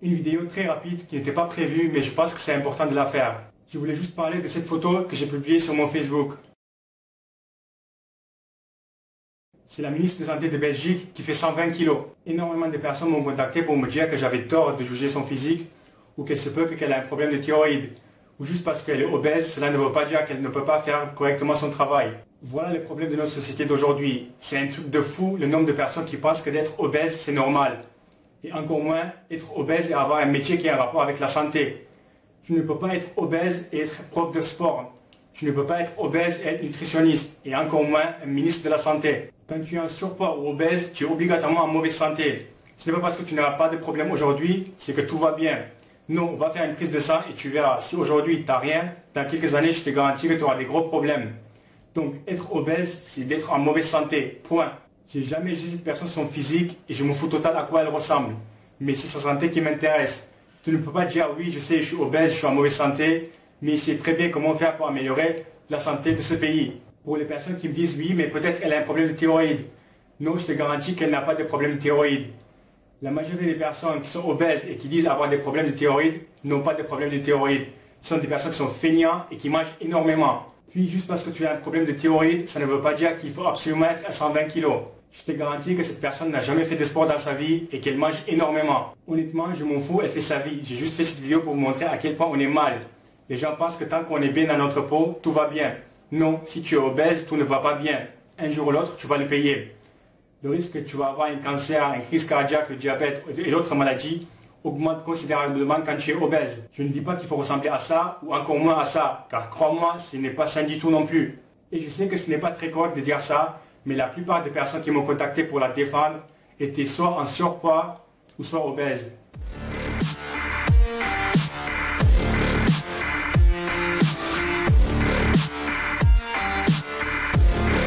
Une vidéo très rapide qui n'était pas prévue, mais je pense que c'est important de la faire. Je voulais juste parler de cette photo que j'ai publiée sur mon Facebook. C'est la ministre de la Santé de Belgique qui fait 120 kilos. Énormément de personnes m'ont contacté pour me dire que j'avais tort de juger son physique ou qu'elle se peut qu'elle a un problème de thyroïde. Ou juste parce qu'elle est obèse, cela ne veut pas dire qu'elle ne peut pas faire correctement son travail. Voilà le problème de notre société d'aujourd'hui. C'est un truc de fou le nombre de personnes qui pensent que d'être obèse c'est normal. Et encore moins être obèse et avoir un métier qui a un rapport avec la santé. Tu ne peux pas être obèse et être prof de sport. Tu ne peux pas être obèse et être nutritionniste. Et encore moins un ministre de la Santé. Quand tu es en surpoids ou obèse, tu es obligatoirement en mauvaise santé. Ce n'est pas parce que tu n'auras pas de problème aujourd'hui, c'est que tout va bien. Non, on va faire une prise de sang et tu verras. Si aujourd'hui tu n'as rien, dans quelques années, je te garantis que tu auras des gros problèmes. Donc être obèse, c'est d'être en mauvaise santé. Point. J'ai jamais jugé cette personne son physique et je m'en fous total à quoi elle ressemble. Mais c'est sa santé qui m'intéresse. Tu ne peux pas dire oui, je sais, je suis obèse, je suis en mauvaise santé, mais je sais très bien comment faire pour améliorer la santé de ce pays. Pour les personnes qui me disent oui, mais peut-être elle a un problème de thyroïde. Non, je te garantis qu'elle n'a pas de problème de thyroïde. La majorité des personnes qui sont obèses et qui disent avoir des problèmes de thyroïde n'ont pas de problème de thyroïde. Ce sont des personnes qui sont feignants et qui mangent énormément. Puis juste parce que tu as un problème de thyroïde, ça ne veut pas dire qu'il faut absolument être à 120 kg. Je te garantis que cette personne n'a jamais fait de sport dans sa vie et qu'elle mange énormément. Honnêtement, je m'en fous, elle fait sa vie. J'ai juste fait cette vidéo pour vous montrer à quel point on est mal. Les gens pensent que tant qu'on est bien dans notre peau, tout va bien. Non, si tu es obèse, tout ne va pas bien. Un jour ou l'autre, tu vas le payer. Le risque que tu vas avoir un cancer, une crise cardiaque, le diabète et d'autres maladies augmente considérablement quand tu es obèse. Je ne dis pas qu'il faut ressembler à ça ou encore moins à ça, car crois-moi, ce n'est pas sain du tout non plus. Et je sais que ce n'est pas très correct de dire ça, mais la plupart des personnes qui m'ont contacté pour la défendre étaient soit en surpoids ou soit obèses.